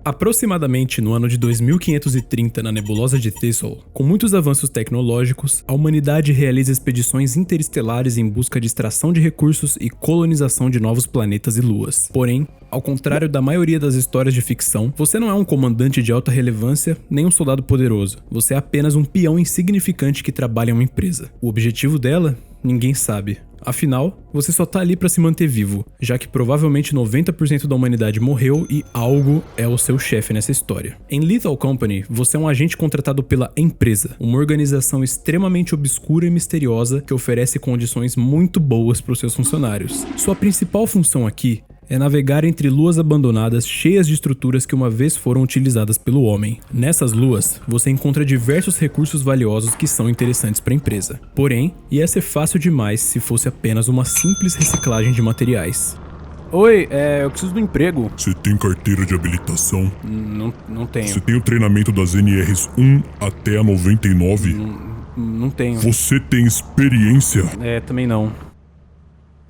Aproximadamente no ano de 2530 na nebulosa de Thistle, com muitos avanços tecnológicos, a humanidade realiza expedições interestelares em busca de extração de recursos e colonização de novos planetas e luas. Porém, ao contrário da maioria das histórias de ficção, você não é um comandante de alta relevância nem um soldado poderoso. Você é apenas um peão insignificante que trabalha em uma empresa. O objetivo dela? Ninguém sabe. Afinal, você só tá ali pra se manter vivo, já que provavelmente 90% da humanidade morreu e algo é o seu chefe nessa história. Em Lethal Company, você é um agente contratado pela Empresa, uma organização extremamente obscura e misteriosa que oferece condições muito boas para os seus funcionários. Sua principal função aqui é navegar entre luas abandonadas cheias de estruturas que uma vez foram utilizadas pelo homem. Nessas luas, você encontra diversos recursos valiosos que são interessantes para a empresa. Porém, ia ser fácil demais se fosse apenas uma simples reciclagem de materiais. Oi, eu preciso do emprego. Você tem carteira de habilitação? Não tenho. Você tem o treinamento das NRs 1 até a 99? Não tenho. Você tem experiência? Também não.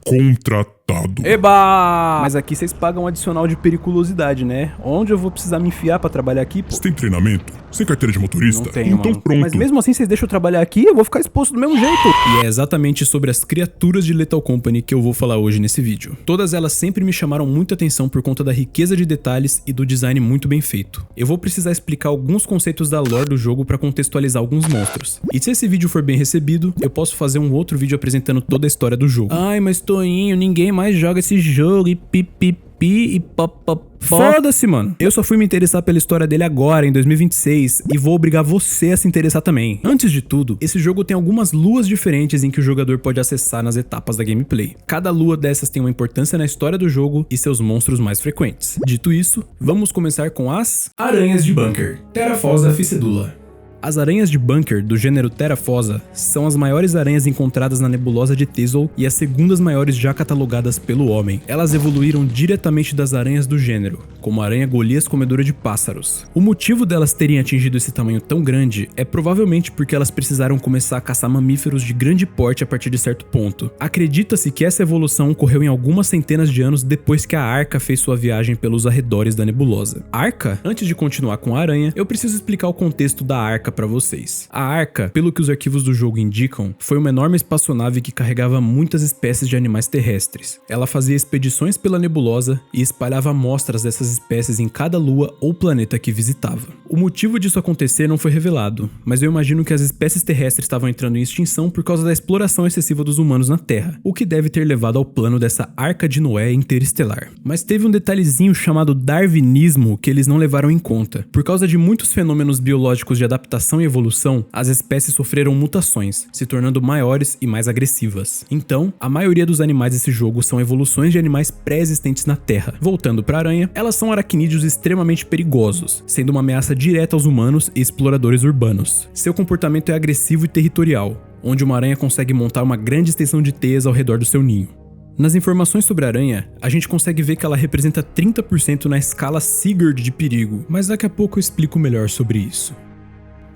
Contratado. Eba! Mas aqui vocês pagam um adicional de periculosidade, né? Onde eu vou precisar me enfiar pra trabalhar aqui, pô? Você tem treinamento? Sem carteira de motorista? Não tenho, então mano. pronto. Mas mesmo assim vocês deixam eu trabalhar aqui, eu vou ficar exposto do mesmo jeito. E é exatamente sobre as criaturas de Lethal Company que eu vou falar hoje nesse vídeo. Todas elas sempre me chamaram muita atenção por conta da riqueza de detalhes e do design muito bem feito. Eu vou precisar explicar alguns conceitos da lore do jogo pra contextualizar alguns monstros. E se esse vídeo for bem recebido, eu posso fazer um outro vídeo apresentando toda a história do jogo. Ai, mas Toinho, ninguém mais joga esse jogo e pipipi e pop. Foda-se, mano. Eu só fui me interessar pela história dele agora, em 2026, e vou obrigar você a se interessar também. Antes de tudo, esse jogo tem algumas luas diferentes em que o jogador pode acessar nas etapas da gameplay. Cada lua dessas tem uma importância na história do jogo e seus monstros mais frequentes. Dito isso, vamos começar com as Aranhas de Bunker, Theraphosa ficedula. As aranhas de bunker do gênero Theraphosa são as maiores aranhas encontradas na nebulosa de Thistle e as segundas maiores já catalogadas pelo homem. Elas evoluíram diretamente das aranhas do gênero, como a aranha Golias comedora de pássaros. O motivo delas terem atingido esse tamanho tão grande é provavelmente porque elas precisaram começar a caçar mamíferos de grande porte a partir de certo ponto. Acredita-se que essa evolução ocorreu em algumas centenas de anos depois que a Arca fez sua viagem pelos arredores da nebulosa. Arca? Antes de continuar com a aranha, eu preciso explicar o contexto da Arca para vocês. A Arca, pelo que os arquivos do jogo indicam, foi uma enorme espaçonave que carregava muitas espécies de animais terrestres. Ela fazia expedições pela nebulosa e espalhava amostras dessas espécies em cada lua ou planeta que visitava. O motivo disso acontecer não foi revelado, mas eu imagino que as espécies terrestres estavam entrando em extinção por causa da exploração excessiva dos humanos na Terra, o que deve ter levado ao plano dessa Arca de Noé interestelar. Mas teve um detalhezinho chamado darwinismo que eles não levaram em conta. Por causa de muitos fenômenos biológicos de adaptação e evolução, as espécies sofreram mutações, se tornando maiores e mais agressivas. Então, a maioria dos animais desse jogo são evoluções de animais pré-existentes na Terra. Voltando para a aranha, elas são aracnídeos extremamente perigosos, sendo uma ameaça direta aos humanos e exploradores urbanos. Seu comportamento é agressivo e territorial, onde uma aranha consegue montar uma grande extensão de teias ao redor do seu ninho. Nas informações sobre a aranha, a gente consegue ver que ela representa 30% na escala Sigurd de perigo, mas daqui a pouco eu explico melhor sobre isso.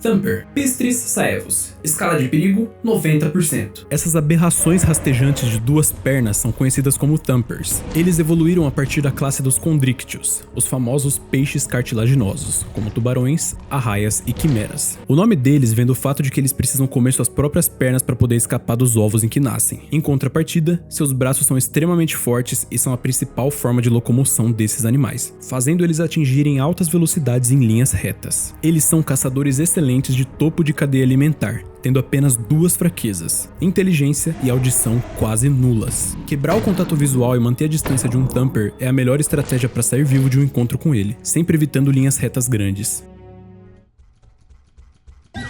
Thumper, Pistris saevus, escala de perigo 90%. Essas aberrações rastejantes de duas pernas são conhecidas como Thumpers. Eles evoluíram a partir da classe dos Chondrictios, os famosos peixes cartilaginosos, como tubarões, arraias e quimeras. O nome deles vem do fato de que eles precisam comer suas próprias pernas para poder escapar dos ovos em que nascem. Em contrapartida, seus braços são extremamente fortes e são a principal forma de locomoção desses animais, fazendo eles atingirem altas velocidades em linhas retas. Eles são caçadores excelentes de topo de cadeia alimentar, tendo apenas duas fraquezas, inteligência e audição quase nulas. Quebrar o contato visual e manter a distância de um Thumper é a melhor estratégia para sair vivo de um encontro com ele, sempre evitando linhas retas grandes.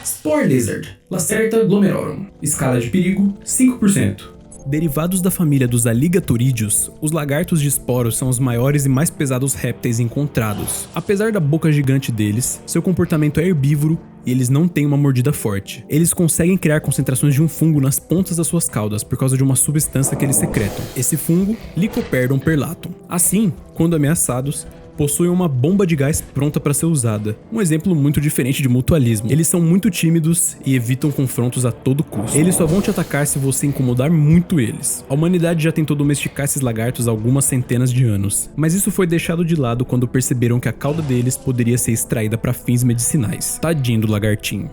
Spore Lizard, Lacerta glomerorum, escala de perigo 5%. Derivados da família dos aligatoridios, os lagartos de esporos são os maiores e mais pesados répteis encontrados. Apesar da boca gigante deles, seu comportamento é herbívoro e eles não têm uma mordida forte. Eles conseguem criar concentrações de um fungo nas pontas das suas caudas por causa de uma substância que eles secretam. Esse fungo, Lycoperdon perlatum. Assim, quando ameaçados, possuem uma bomba de gás pronta para ser usada. Um exemplo muito diferente de mutualismo. Eles são muito tímidos e evitam confrontos a todo custo. Eles só vão te atacar se você incomodar muito eles. A humanidade já tentou domesticar esses lagartos há algumas centenas de anos, mas isso foi deixado de lado quando perceberam que a cauda deles poderia ser extraída para fins medicinais. Tadinho do lagartinho.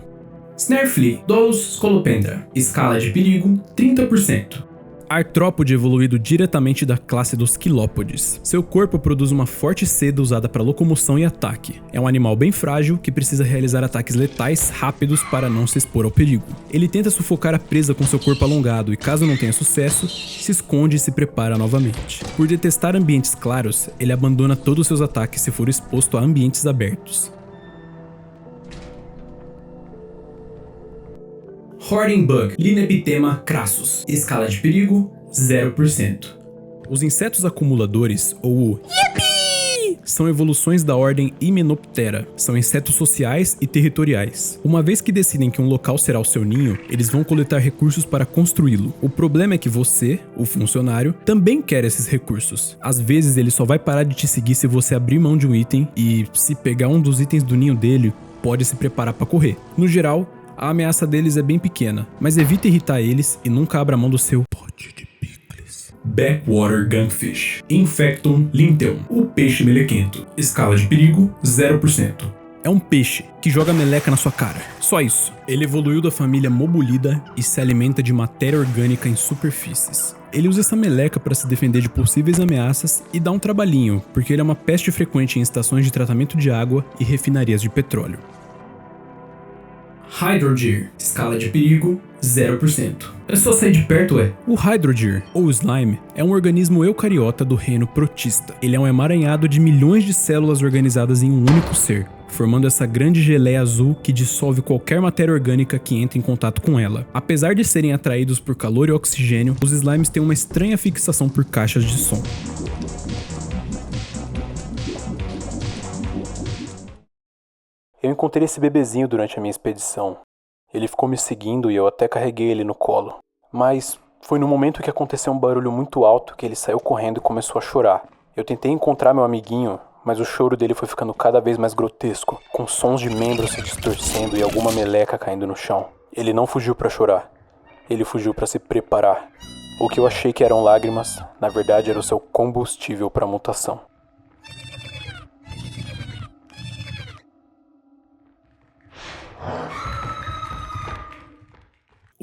Snarflea, Dolus Scolopendra. Escala de perigo, 30%. Artrópode evoluído diretamente da classe dos quilópodes. Seu corpo produz uma forte seda usada para locomoção e ataque. É um animal bem frágil que precisa realizar ataques letais rápidos para não se expor ao perigo. Ele tenta sufocar a presa com seu corpo alongado e, caso não tenha sucesso, se esconde e se prepara novamente. Por detestar ambientes claros, ele abandona todos seus ataques se for exposto a ambientes abertos. Hoarding Bug, Linepithema crassus. Escala de perigo, 0%. Os insetos acumuladores, ou o Yippee, são evoluções da ordem Hymenoptera. São insetos sociais e territoriais. Uma vez que decidem que um local será o seu ninho, eles vão coletar recursos para construí-lo. O problema é que você, o funcionário, também quer esses recursos. Às vezes ele só vai parar de te seguir se você abrir mão de um item e, se pegar um dos itens do ninho dele, pode se preparar para correr. No geral, a ameaça deles é bem pequena, mas evite irritar eles e nunca abra mão do seu pote de picles. Backwater Gunfish, Infectum linteum, o peixe melequento. Escala de perigo, 0%. É um peixe que joga meleca na sua cara. Só isso. Ele evoluiu da família Mobulida e se alimenta de matéria orgânica em superfícies. Ele usa essa meleca para se defender de possíveis ameaças e dá um trabalhinho, porque ele é uma peste frequente em estações de tratamento de água e refinarias de petróleo. Hydrogyre, escala de perigo, 0%. É só sair de perto, é. O Hydrogyre, ou slime, é um organismo eucariota do reino protista. Ele é um emaranhado de milhões de células organizadas em um único ser, formando essa grande geleia azul que dissolve qualquer matéria orgânica que entre em contato com ela. Apesar de serem atraídos por calor e oxigênio, os slimes têm uma estranha fixação por caixas de som. Eu encontrei esse bebezinho durante a minha expedição. Ele ficou me seguindo e eu até carreguei ele no colo. Mas foi no momento que aconteceu um barulho muito alto que ele saiu correndo e começou a chorar. Eu tentei encontrar meu amiguinho, mas o choro dele foi ficando cada vez mais grotesco, com sons de membros se distorcendo e alguma meleca caindo no chão. Ele não fugiu para chorar. Ele fugiu para se preparar. O que eu achei que eram lágrimas, na verdade era o seu combustível para a mutação.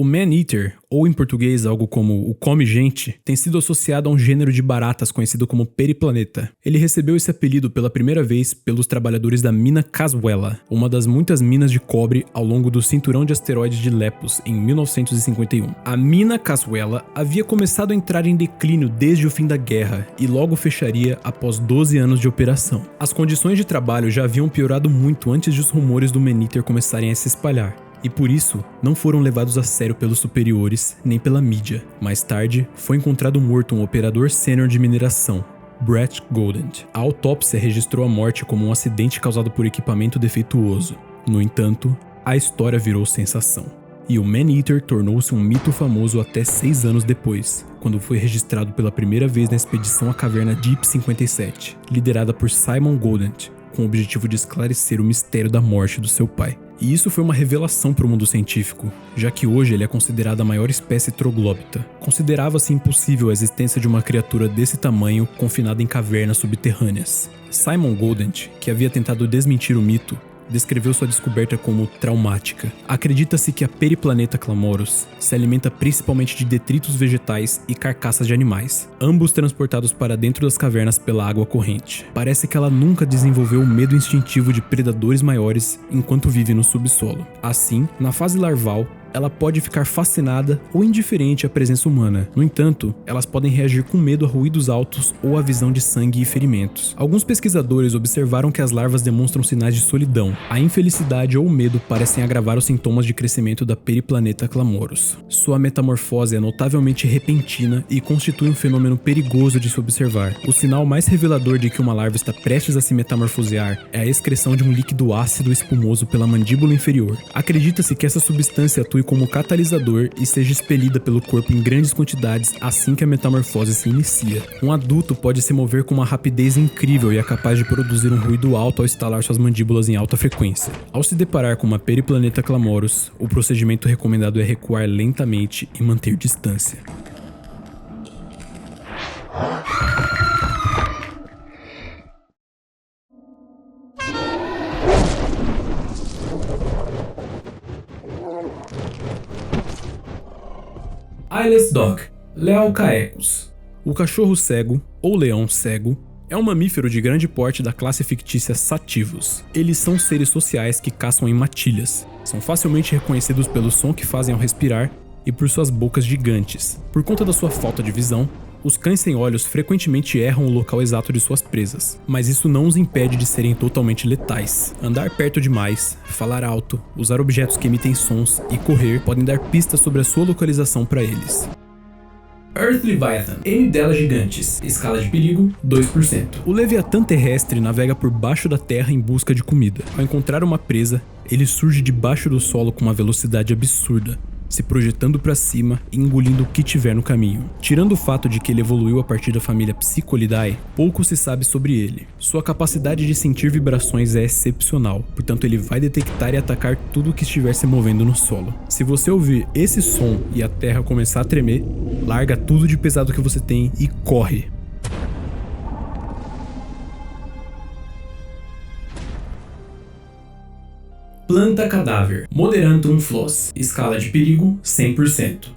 O Man-Eater, ou em português algo como o come-gente, tem sido associado a um gênero de baratas conhecido como periplaneta. Ele recebeu esse apelido pela primeira vez pelos trabalhadores da mina Caswella, uma das muitas minas de cobre ao longo do cinturão de asteroides de Lepus, em 1951. A mina Caswella havia começado a entrar em declínio desde o fim da guerra e logo fecharia após 12 anos de operação. As condições de trabalho já haviam piorado muito antes de os rumores do Man-Eater começarem a se espalhar. E por isso, não foram levados a sério pelos superiores, nem pela mídia. Mais tarde, foi encontrado morto um operador sênior de mineração, Brett Goldent. A autópsia registrou a morte como um acidente causado por equipamento defeituoso. No entanto, a história virou sensação. E o Man-Eater tornou-se um mito famoso até 6 anos depois, quando foi registrado pela primeira vez na expedição à caverna Deep 57, liderada por Simon Goldent, com o objetivo de esclarecer o mistério da morte do seu pai. E isso foi uma revelação para o mundo científico, já que hoje ele é considerado a maior espécie troglóbita. Considerava-se impossível a existência de uma criatura desse tamanho confinada em cavernas subterrâneas. Simon Goldent, que havia tentado desmentir o mito, descreveu sua descoberta como traumática. Acredita-se que a Periplaneta Clamorus se alimenta principalmente de detritos vegetais e carcaças de animais, ambos transportados para dentro das cavernas pela água corrente. Parece que ela nunca desenvolveu o medo instintivo de predadores maiores enquanto vive no subsolo. Assim, na fase larval, ela pode ficar fascinada ou indiferente à presença humana. No entanto, elas podem reagir com medo a ruídos altos ou à visão de sangue e ferimentos. Alguns pesquisadores observaram que as larvas demonstram sinais de solidão. A infelicidade ou o medo parecem agravar os sintomas de crescimento da Periplaneta Clamorus. Sua metamorfose é notavelmente repentina e constitui um fenômeno perigoso de se observar. O sinal mais revelador de que uma larva está prestes a se metamorfosear é a excreção de um líquido ácido espumoso pela mandíbula inferior. Acredita-se que essa substância atua atue como catalisador e seja expelida pelo corpo em grandes quantidades assim que a metamorfose se inicia. Um adulto pode se mover com uma rapidez incrível e é capaz de produzir um ruído alto ao estalar suas mandíbulas em alta frequência. Ao se deparar com uma Periplaneta Clamorus, o procedimento recomendado é recuar lentamente e manter distância. Eyeless Dog, Leocaecus. O cachorro cego, ou leão cego, é um mamífero de grande porte da classe fictícia Sativus. Eles são seres sociais que caçam em matilhas. São facilmente reconhecidos pelo som que fazem ao respirar e por suas bocas gigantes. Por conta da sua falta de visão, os cães sem olhos frequentemente erram o local exato de suas presas, mas isso não os impede de serem totalmente letais. Andar perto demais, falar alto, usar objetos que emitem sons e correr podem dar pistas sobre a sua localização para eles. Earth Leviathan, N gigantes, escala de perigo 2%. O Leviatã terrestre navega por baixo da terra em busca de comida. Ao encontrar uma presa, ele surge debaixo do solo com uma velocidade absurda, se projetando para cima e engolindo o que tiver no caminho. Tirando o fato de que ele evoluiu a partir da família Psycholidae, pouco se sabe sobre ele. Sua capacidade de sentir vibrações é excepcional, portanto ele vai detectar e atacar tudo que estiver se movendo no solo. Se você ouvir esse som e a terra começar a tremer, larga tudo de pesado que você tem e corre. Planta cadáver, Moderantum floss, escala de perigo 100%.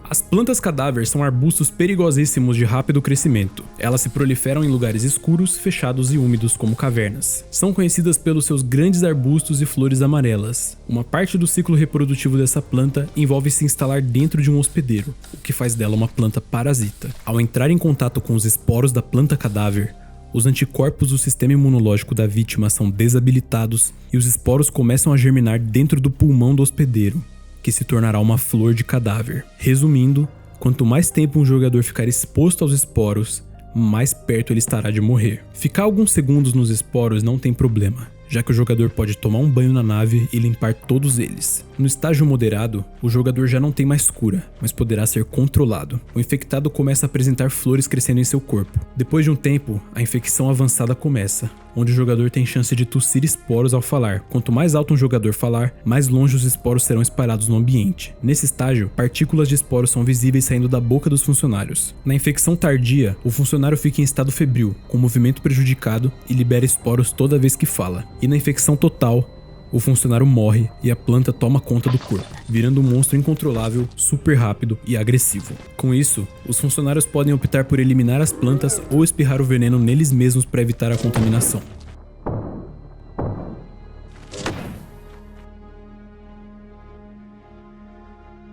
As plantas cadáver são arbustos perigosíssimos de rápido crescimento. Elas se proliferam em lugares escuros, fechados e úmidos como cavernas. São conhecidas pelos seus grandes arbustos e flores amarelas. Uma parte do ciclo reprodutivo dessa planta envolve se instalar dentro de um hospedeiro, o que faz dela uma planta parasita. Ao entrar em contato com os esporos da planta cadáver, os anticorpos do sistema imunológico da vítima são desabilitados e os esporos começam a germinar dentro do pulmão do hospedeiro, que se tornará uma flor de cadáver. Resumindo, quanto mais tempo um jogador ficar exposto aos esporos, mais perto ele estará de morrer. Ficar alguns segundos nos esporos não tem problema, já que o jogador pode tomar um banho na nave e limpar todos eles. No estágio moderado, o jogador já não tem mais cura, mas poderá ser controlado. O infectado começa a apresentar flores crescendo em seu corpo. Depois de um tempo, a infecção avançada começa, onde o jogador tem chance de tossir esporos ao falar. Quanto mais alto um jogador falar, mais longe os esporos serão espalhados no ambiente. Nesse estágio, partículas de esporos são visíveis saindo da boca dos funcionários. Na infecção tardia, o funcionário fica em estado febril, com movimento prejudicado e libera esporos toda vez que fala. E na infecção total, o funcionário morre e a planta toma conta do corpo, virando um monstro incontrolável, super rápido e agressivo. Com isso, os funcionários podem optar por eliminar as plantas ou espirrar o veneno neles mesmos para evitar a contaminação.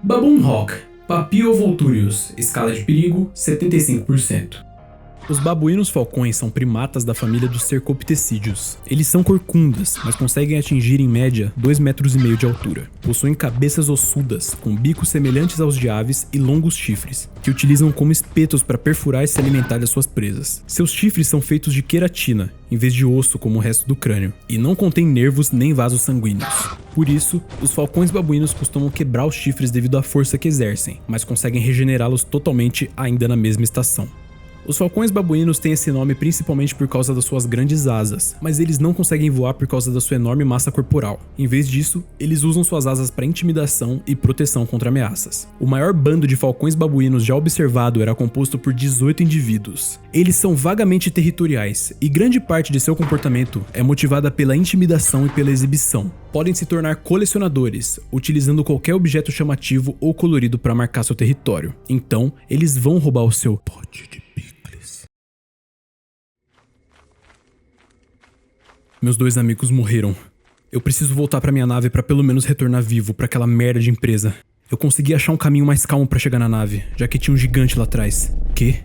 Baboon Hawk, Papio vulturius, escala de perigo 75%. Os babuínos falcões são primatas da família dos cercopitecídeos. Eles são corcundas, mas conseguem atingir em média 2,5 metros de altura. Possuem cabeças ossudas, com bicos semelhantes aos de aves e longos chifres, que utilizam como espetos para perfurar e se alimentar das suas presas. Seus chifres são feitos de queratina, em vez de osso como o resto do crânio, e não contêm nervos nem vasos sanguíneos. Por isso, os falcões babuínos costumam quebrar os chifres devido à força que exercem, mas conseguem regenerá-los totalmente ainda na mesma estação. Os falcões babuínos têm esse nome principalmente por causa das suas grandes asas, mas eles não conseguem voar por causa da sua enorme massa corporal. Em vez disso, eles usam suas asas para intimidação e proteção contra ameaças. O maior bando de falcões babuínos já observado era composto por 18 indivíduos. Eles são vagamente territoriais, e grande parte de seu comportamento é motivada pela intimidação e pela exibição. Podem se tornar colecionadores, utilizando qualquer objeto chamativo ou colorido para marcar seu território. Então, eles vão roubar o seu pote de picles. Meus 2 amigos morreram. Eu preciso voltar pra minha nave pra pelo menos retornar vivo pra aquela merda de empresa. Eu consegui achar um caminho mais calmo pra chegar na nave, já que tinha um gigante lá atrás. Quê?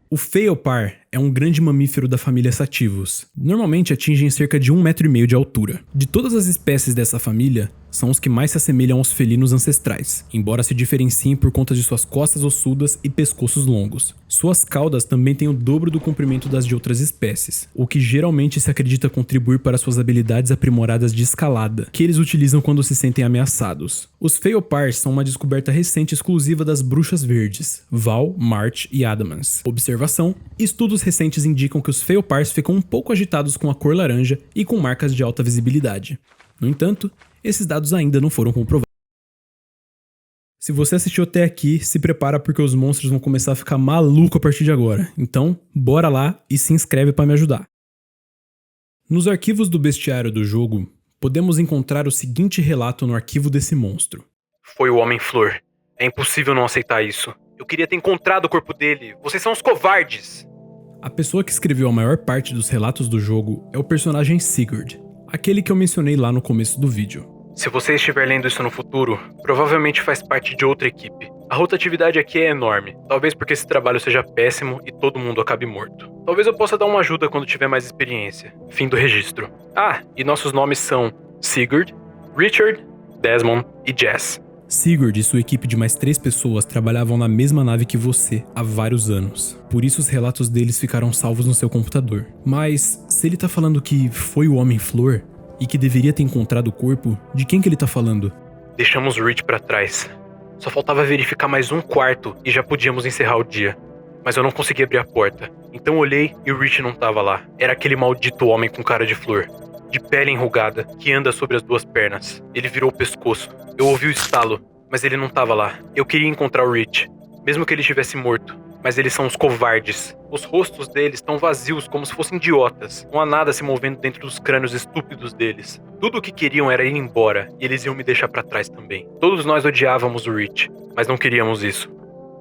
O Feopar é um grande mamífero da família Sativus. Normalmente atingem cerca de 1,5 m de altura. De todas as espécies dessa família, são os que mais se assemelham aos felinos ancestrais, embora se diferenciem por conta de suas costas ossudas e pescoços longos. Suas caudas também têm o dobro do comprimento das de outras espécies, o que geralmente se acredita contribuir para suas habilidades aprimoradas de escalada, que eles utilizam quando se sentem ameaçados. Os Feopars são uma descoberta recente exclusiva das Bruxas Verdes, Val, March e Adamance. Observação: estudos recentes indicam que os Feopars ficam um pouco agitados com a cor laranja e com marcas de alta visibilidade. No entanto, esses dados ainda não foram comprovados. Se você assistiu até aqui, se prepara porque os monstros vão começar a ficar malucos a partir de agora. Então, bora lá e se inscreve para me ajudar. Nos arquivos do bestiário do jogo, podemos encontrar o seguinte relato no arquivo desse monstro. Foi o Homem-Flor. É impossível não aceitar isso. Eu queria ter encontrado o corpo dele. Vocês são os covardes! A pessoa que escreveu a maior parte dos relatos do jogo é o personagem Sigurd, aquele que eu mencionei lá no começo do vídeo. Se você estiver lendo isso no futuro, provavelmente faz parte de outra equipe. A rotatividade aqui é enorme, talvez porque esse trabalho seja péssimo e todo mundo acabe morto. Talvez eu possa dar uma ajuda quando tiver mais experiência. Fim do registro. Ah, e nossos nomes são Sigurd, Richard, Desmond e Jess. Sigurd e sua equipe de mais 3 pessoas trabalhavam na mesma nave que você há vários anos. Por isso os relatos deles ficaram salvos no seu computador. Mas, se ele tá falando que foi o Homem-Flor e que deveria ter encontrado o corpo, de quem que ele tá falando? Deixamos o Rich pra trás. Só faltava verificar mais um quarto e já podíamos encerrar o dia. Mas eu não consegui abrir a porta. Então olhei e o Rich não tava lá. Era aquele maldito homem com cara de flor, de pele enrugada, que anda sobre as 2 pernas. Ele virou o pescoço. Eu ouvi o estalo, mas ele não tava lá. Eu queria encontrar o Rich, mesmo que ele estivesse morto. Mas eles são os covardes. Os rostos deles estão vazios, como se fossem idiotas. Não há nada se movendo dentro dos crânios estúpidos deles. Tudo o que queriam era ir embora, e eles iam me deixar pra trás também. Todos nós odiávamos o Rich, mas não queríamos isso.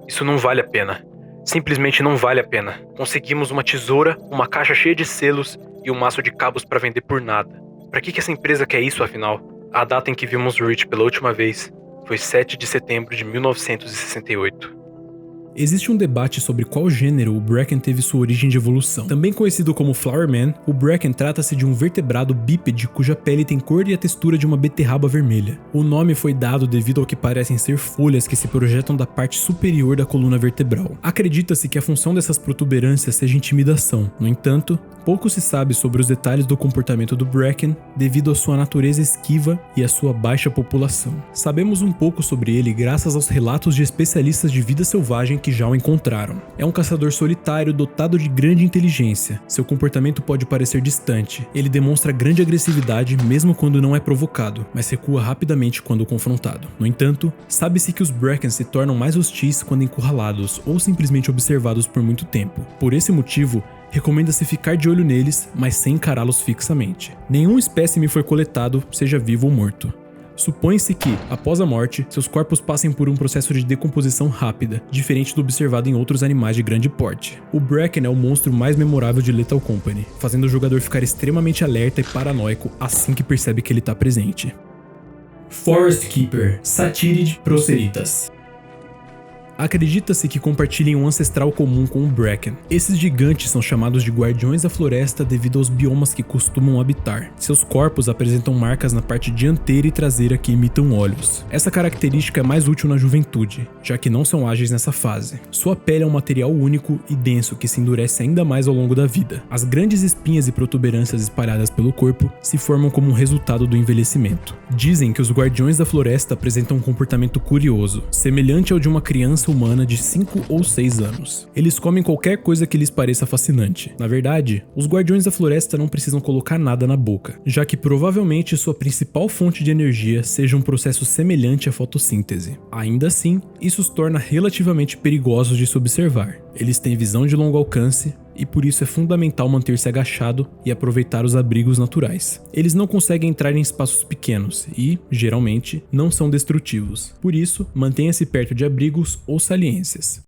Isso não vale a pena. Simplesmente não vale a pena. Conseguimos uma tesoura, uma caixa cheia de selos e um maço de cabos pra vender por nada. Pra que essa empresa quer isso, afinal? A data em que vimos o Rich pela última vez foi 7 de setembro de 1968. Existe um debate sobre qual gênero o Bracken teve sua origem de evolução. Também conhecido como Flowerman, o Bracken trata-se de um vertebrado bípede cuja pele tem cor e a textura de uma beterraba vermelha. O nome foi dado devido ao que parecem ser folhas que se projetam da parte superior da coluna vertebral. Acredita-se que a função dessas protuberâncias seja intimidação. No entanto, pouco se sabe sobre os detalhes do comportamento do Bracken devido à sua natureza esquiva e à sua baixa população. Sabemos um pouco sobre ele graças aos relatos de especialistas de vida selvagem que já o encontraram. É um caçador solitário dotado de grande inteligência. Seu comportamento pode parecer distante. Ele demonstra grande agressividade mesmo quando não é provocado, mas recua rapidamente quando confrontado. No entanto, sabe-se que os Bracken se tornam mais hostis quando encurralados ou simplesmente observados por muito tempo. Por esse motivo, recomenda-se ficar de olho neles, mas sem encará-los fixamente. Nenhum espécime foi coletado, seja vivo ou morto. Supõe-se que, após a morte, seus corpos passem por um processo de decomposição rápida, diferente do observado em outros animais de grande porte. O Bracken é o monstro mais memorável de Lethal Company, fazendo o jogador ficar extremamente alerta e paranoico assim que percebe que ele está presente. Forest Keeper, Satyrid proceritas. Acredita-se que compartilhem um ancestral comum com o Bracken. Esses gigantes são chamados de guardiões da floresta devido aos biomas que costumam habitar. Seus corpos apresentam marcas na parte dianteira e traseira que imitam olhos. Essa característica é mais útil na juventude, já que não são ágeis nessa fase. Sua pele é um material único e denso que se endurece ainda mais ao longo da vida. As grandes espinhas e protuberâncias espalhadas pelo corpo se formam como um resultado do envelhecimento. Dizem que os guardiões da floresta apresentam um comportamento curioso, semelhante ao de uma criança humana de 5 ou 6 anos. Eles comem qualquer coisa que lhes pareça fascinante. Na verdade, os guardiões da floresta não precisam colocar nada na boca, já que provavelmente sua principal fonte de energia seja um processo semelhante à fotossíntese. Ainda assim, isso os torna relativamente perigosos de se observar. Eles têm visão de longo alcance, e por isso é fundamental manter-se agachado e aproveitar os abrigos naturais. Eles não conseguem entrar em espaços pequenos e, geralmente, não são destrutivos. Por isso, mantenha-se perto de abrigos ou saliências.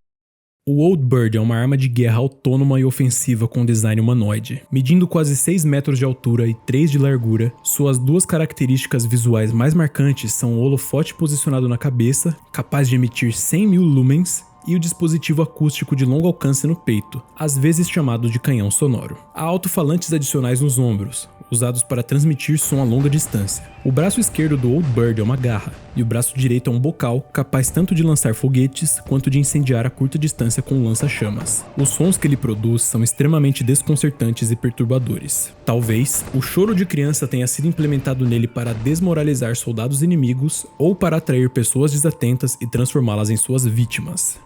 O Old Bird é uma arma de guerra autônoma e ofensiva com design humanoide. Medindo quase 6 metros de altura e 3 de largura, suas 2 características visuais mais marcantes são o holofote posicionado na cabeça, capaz de emitir 100.000 lumens, e o dispositivo acústico de longo alcance no peito, às vezes chamado de canhão sonoro. Há alto-falantes adicionais nos ombros, usados para transmitir som a longa distância. O braço esquerdo do Old Bird é uma garra, e o braço direito é um bocal, capaz tanto de lançar foguetes quanto de incendiar a curta distância com lança-chamas. Os sons que ele produz são extremamente desconcertantes e perturbadores. Talvez o choro de criança tenha sido implementado nele para desmoralizar soldados inimigos ou para atrair pessoas desatentas e transformá-las em suas vítimas.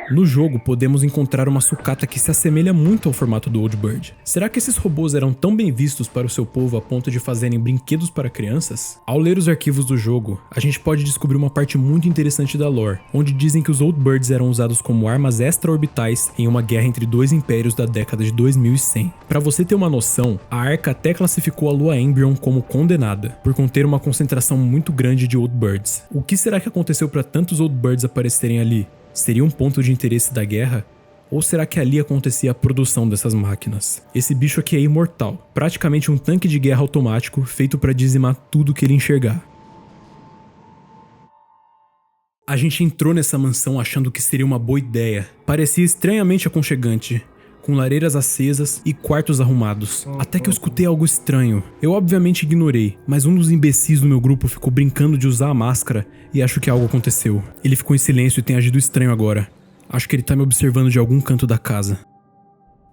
No jogo, podemos encontrar uma sucata que se assemelha muito ao formato do Old Bird. Será que esses robôs eram tão bem vistos para o seu povo a ponto de fazerem brinquedos para crianças? Ao ler os arquivos do jogo, a gente pode descobrir uma parte muito interessante da lore, onde dizem que os Old Birds eram usados como armas extra-orbitais em uma guerra entre dois impérios da década de 2100. Para você ter uma noção, a Arca até classificou a Lua Embrion como condenada, por conter uma concentração muito grande de Old Birds. O que será que aconteceu para tantos Old Birds aparecerem ali? Seria um ponto de interesse da guerra? Ou será que ali acontecia a produção dessas máquinas? Esse bicho aqui é imortal, praticamente um tanque de guerra automático feito para dizimar tudo que ele enxergar. A gente entrou nessa mansão achando que seria uma boa ideia. Parecia estranhamente aconchegante, com lareiras acesas e quartos arrumados. Até que eu escutei algo estranho. Eu obviamente ignorei, mas um dos imbecis do meu grupo ficou brincando de usar a máscara e acho que algo aconteceu. Ele ficou em silêncio e tem agido estranho agora. Acho que ele tá me observando de algum canto da casa.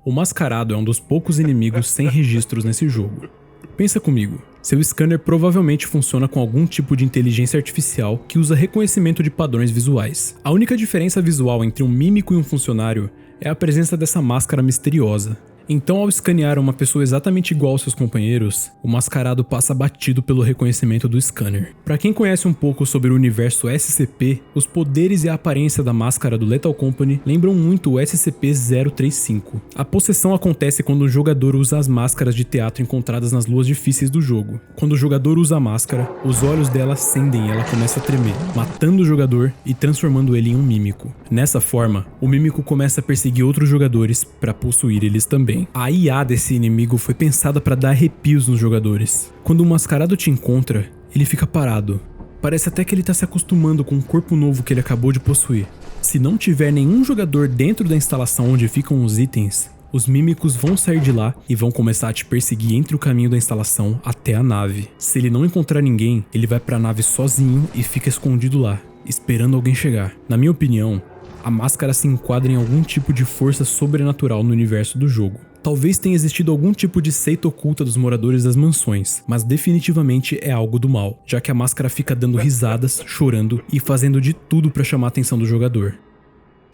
O mascarado é um dos poucos inimigos sem registros nesse jogo. Pensa comigo, seu scanner provavelmente funciona com algum tipo de inteligência artificial que usa reconhecimento de padrões visuais. A única diferença visual entre um mímico e um funcionário é a presença dessa máscara misteriosa. Então, ao escanear uma pessoa exatamente igual aos seus companheiros, o mascarado passa batido pelo reconhecimento do scanner. Para quem conhece um pouco sobre o universo SCP, os poderes e a aparência da máscara do Lethal Company lembram muito o SCP-035. A possessão acontece quando o jogador usa as máscaras de teatro encontradas nas luas difíceis do jogo. Quando o jogador usa a máscara, os olhos dela acendem e ela começa a tremer, matando o jogador e transformando ele em um mímico. Nessa forma, o mímico começa a perseguir outros jogadores para possuir eles também. A IA desse inimigo foi pensada para dar arrepios nos jogadores. Quando o mascarado te encontra, ele fica parado. Parece até que ele tá se acostumando com o corpo novo que ele acabou de possuir. Se não tiver nenhum jogador dentro da instalação onde ficam os itens, os mímicos vão sair de lá e vão começar a te perseguir entre o caminho da instalação até a nave. Se ele não encontrar ninguém, ele vai pra nave sozinho e fica escondido lá, esperando alguém chegar. Na minha opinião, a máscara se enquadra em algum tipo de força sobrenatural no universo do jogo. Talvez tenha existido algum tipo de seita oculta dos moradores das mansões, mas definitivamente é algo do mal, já que a máscara fica dando risadas, chorando e fazendo de tudo para chamar a atenção do jogador.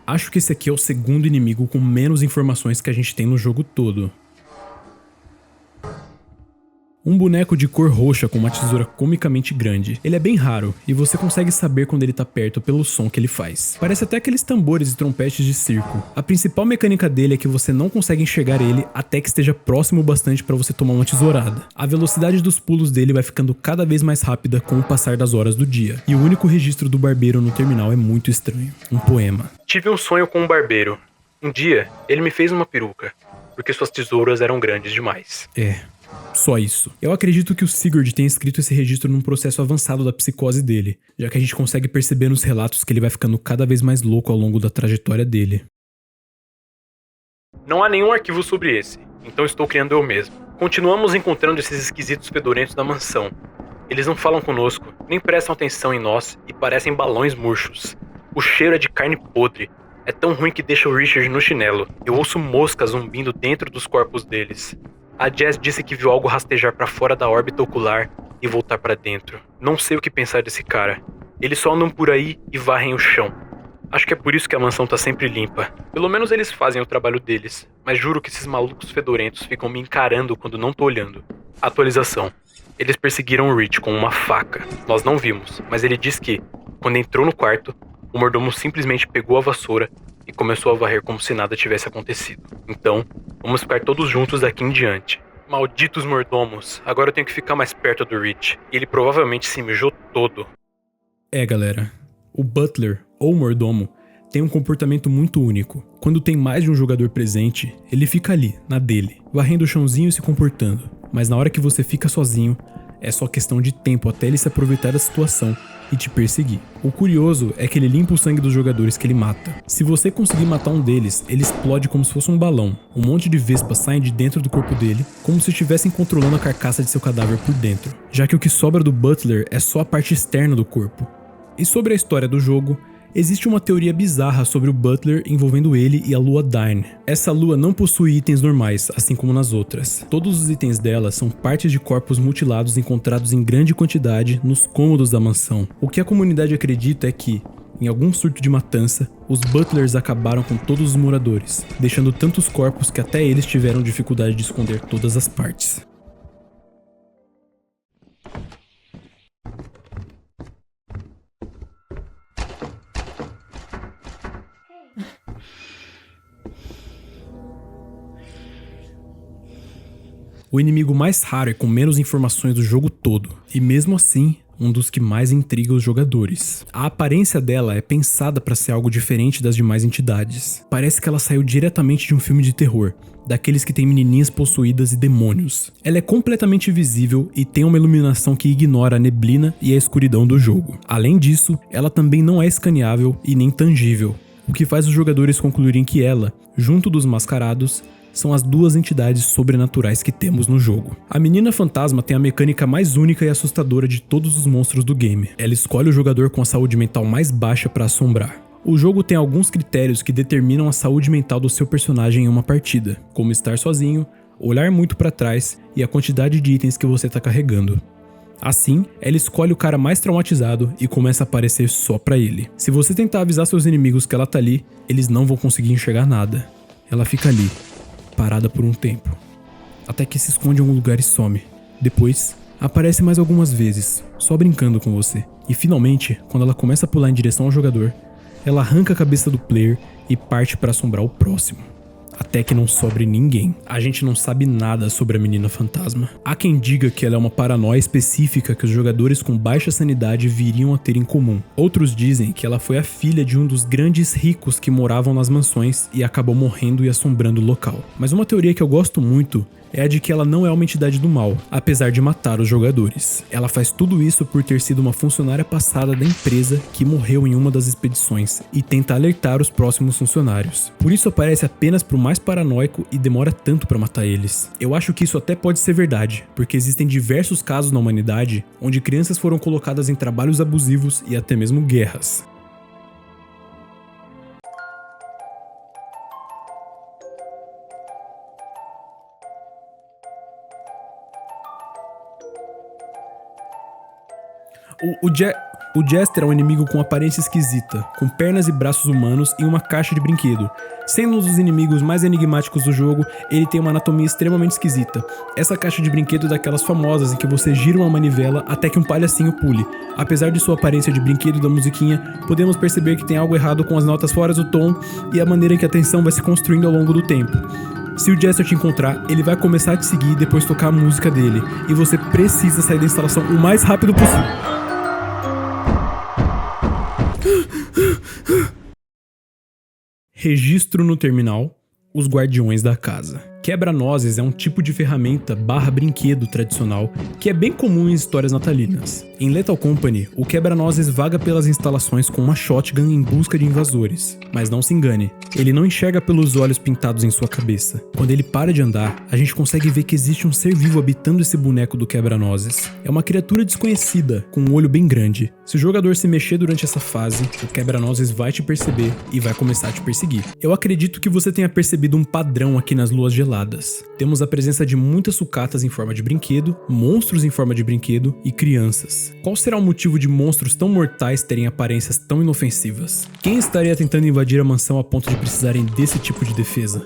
Acho que esse aqui é o segundo inimigo com menos informações que a gente tem no jogo todo. Um boneco de cor roxa com uma tesoura comicamente grande. Ele é bem raro, e você consegue saber quando ele tá perto pelo som que ele faz. Parece até aqueles tambores e trompetes de circo. A principal mecânica dele é que você não consegue enxergar ele até que esteja próximo bastante para você tomar uma tesourada. A velocidade dos pulos dele vai ficando cada vez mais rápida com o passar das horas do dia. E o único registro do barbeiro no terminal é muito estranho. Um poema. Tive um sonho com um barbeiro. Um dia, ele me fez uma peruca, porque suas tesouras eram grandes demais. Só isso. Eu acredito que o Sigurd tenha escrito esse registro num processo avançado da psicose dele, já que a gente consegue perceber nos relatos que ele vai ficando cada vez mais louco ao longo da trajetória dele. Não há nenhum arquivo sobre esse, então estou criando eu mesmo. Continuamos encontrando esses esquisitos fedorentos na mansão. Eles não falam conosco, nem prestam atenção em nós e parecem balões murchos. O cheiro é de carne podre. É tão ruim que deixa o Richard no chinelo. Eu ouço moscas zumbindo dentro dos corpos deles. A Jess disse que viu algo rastejar pra fora da órbita ocular e voltar pra dentro. Não sei o que pensar desse cara. Eles só andam por aí e varrem o chão. Acho que é por isso que a mansão tá sempre limpa. Pelo menos eles fazem o trabalho deles. Mas juro que esses malucos fedorentos ficam me encarando quando não tô olhando. Atualização. Eles perseguiram o Rich com uma faca. Nós não vimos, mas ele diz que, quando entrou no quarto, o mordomo simplesmente pegou a vassoura e começou a varrer como se nada tivesse acontecido. Então, vamos ficar todos juntos daqui em diante. Malditos mordomos. Agora eu tenho que ficar mais perto do Rich. E ele provavelmente se mijou todo. Galera, o Butler, ou mordomo, tem um comportamento muito único. Quando tem mais de um jogador presente, ele fica ali, na dele, varrendo o chãozinho e se comportando. Mas na hora que você fica sozinho, é só questão de tempo até ele se aproveitar da situação e te perseguir. O curioso é que ele limpa o sangue dos jogadores que ele mata. Se você conseguir matar um deles, ele explode como se fosse um balão. Um monte de vespas saem de dentro do corpo dele, como se estivessem controlando a carcaça de seu cadáver por dentro, já que o que sobra do Butler é só a parte externa do corpo. E sobre a história do jogo, existe uma teoria bizarra sobre o Butler envolvendo ele e a lua Dine. Essa lua não possui itens normais, assim como nas outras. Todos os itens dela são partes de corpos mutilados encontrados em grande quantidade nos cômodos da mansão. O que a comunidade acredita é que, em algum surto de matança, os Butlers acabaram com todos os moradores, deixando tantos corpos que até eles tiveram dificuldade de esconder todas as partes. O inimigo mais raro e com menos informações do jogo todo, e mesmo assim, um dos que mais intriga os jogadores. A aparência dela é pensada para ser algo diferente das demais entidades. Parece que ela saiu diretamente de um filme de terror, daqueles que tem menininhas possuídas e demônios. Ela é completamente visível e tem uma iluminação que ignora a neblina e a escuridão do jogo. Além disso, ela também não é escaneável e nem tangível, o que faz os jogadores concluírem que ela, junto dos mascarados, são as duas entidades sobrenaturais que temos no jogo. A menina fantasma tem a mecânica mais única e assustadora de todos os monstros do game. Ela escolhe o jogador com a saúde mental mais baixa para assombrar. O jogo tem alguns critérios que determinam a saúde mental do seu personagem em uma partida, como estar sozinho, olhar muito para trás e a quantidade de itens que você está carregando. Assim, ela escolhe o cara mais traumatizado e começa a aparecer só pra ele. Se você tentar avisar seus inimigos que ela tá ali, eles não vão conseguir enxergar nada. Ela fica ali, parada por um tempo, até que se esconde em algum lugar e some. Depois, aparece mais algumas vezes, só brincando com você. E finalmente, quando ela começa a pular em direção ao jogador, ela arranca a cabeça do player e parte para assombrar o próximo. Até que não sobre ninguém. A gente não sabe nada sobre a menina fantasma. Há quem diga que ela é uma paranoia específica que os jogadores com baixa sanidade viriam a ter em comum. Outros dizem que ela foi a filha de um dos grandes ricos que moravam nas mansões e acabou morrendo e assombrando o local. Mas uma teoria que eu gosto muito é a de que ela não é uma entidade do mal, apesar de matar os jogadores. Ela faz tudo isso por ter sido uma funcionária passada da empresa que morreu em uma das expedições e tenta alertar os próximos funcionários. Por isso aparece apenas pro mais paranoico e demora tanto pra matar eles. Eu acho que isso até pode ser verdade, porque existem diversos casos na humanidade onde crianças foram colocadas em trabalhos abusivos e até mesmo guerras. O Jester é um inimigo com aparência esquisita, com pernas e braços humanos e uma caixa de brinquedo. Sendo um dos inimigos mais enigmáticos do jogo, ele tem uma anatomia extremamente esquisita. Essa caixa de brinquedo é daquelas famosas em que você gira uma manivela até que um palhacinho pule. Apesar de sua aparência de brinquedo e da musiquinha, podemos perceber que tem algo errado com as notas fora do tom e a maneira que a tensão vai se construindo ao longo do tempo. Se o Jester te encontrar, ele vai começar a te seguir e depois tocar a música dele, e você precisa sair da instalação o mais rápido possível. Registro no terminal, os guardiões da casa. Quebra-nozes é um tipo de ferramenta /brinquedo tradicional que é bem comum em histórias natalinas. Em Lethal Company, o quebra-nozes vaga pelas instalações com uma shotgun em busca de invasores. Mas não se engane, ele não enxerga pelos olhos pintados em sua cabeça. Quando ele para de andar, a gente consegue ver que existe um ser vivo habitando esse boneco do quebra-nozes. É uma criatura desconhecida, com um olho bem grande. Se o jogador se mexer durante essa fase, o quebra-nozes vai te perceber e vai começar a te perseguir. Eu acredito que você tenha percebido um padrão aqui nas luas geladas. Temos a presença de muitas sucatas em forma de brinquedo, monstros em forma de brinquedo e crianças. Qual será o motivo de monstros tão mortais terem aparências tão inofensivas? Quem estaria tentando invadir a mansão a ponto de precisarem desse tipo de defesa?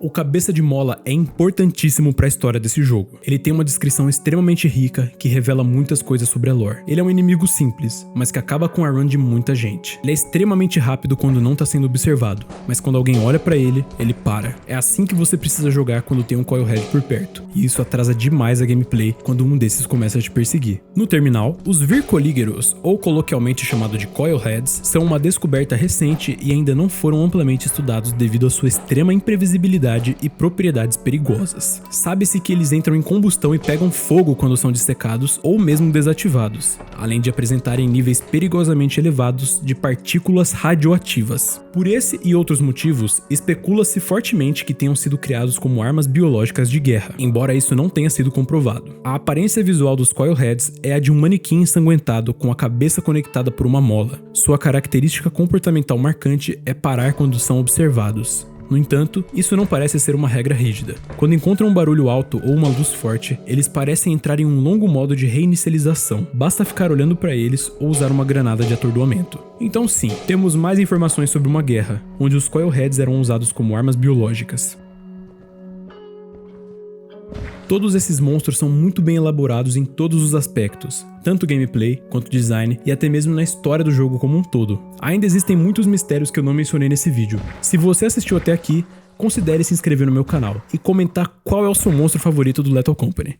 O Cabeça de Mola é importantíssimo para a história desse jogo. Ele tem uma descrição extremamente rica que revela muitas coisas sobre a lore. Ele é um inimigo simples, mas que acaba com a run de muita gente. Ele é extremamente rápido quando não tá sendo observado, mas quando alguém olha para ele, ele para. É assim que você precisa jogar quando tem um Coilhead por perto, e isso atrasa demais a gameplay quando um desses começa a te perseguir. No terminal, os Vircolígeros, ou coloquialmente chamado de Coilheads, são uma descoberta recente e ainda não foram amplamente estudados devido à sua extrema imprevisibilidade e propriedades perigosas. Sabe-se que eles entram em combustão e pegam fogo quando são dissecados ou mesmo desativados, além de apresentarem níveis perigosamente elevados de partículas radioativas. Por esse e outros motivos, especula-se fortemente que tenham sido criados como armas biológicas de guerra, embora isso não tenha sido comprovado. A aparência visual dos Coilheads é a de um manequim ensanguentado com a cabeça conectada por uma mola. Sua característica comportamental marcante é parar quando são observados. No entanto, isso não parece ser uma regra rígida. Quando encontram um barulho alto ou uma luz forte, eles parecem entrar em um longo modo de reinicialização. Basta ficar olhando para eles ou usar uma granada de atordoamento. Então sim, temos mais informações sobre uma guerra, onde os Coilheads eram usados como armas biológicas. Todos esses monstros são muito bem elaborados em todos os aspectos, tanto gameplay, quanto design e até mesmo na história do jogo como um todo. Ainda existem muitos mistérios que eu não mencionei nesse vídeo. Se você assistiu até aqui, considere se inscrever no meu canal e comentar qual é o seu monstro favorito do Lethal Company.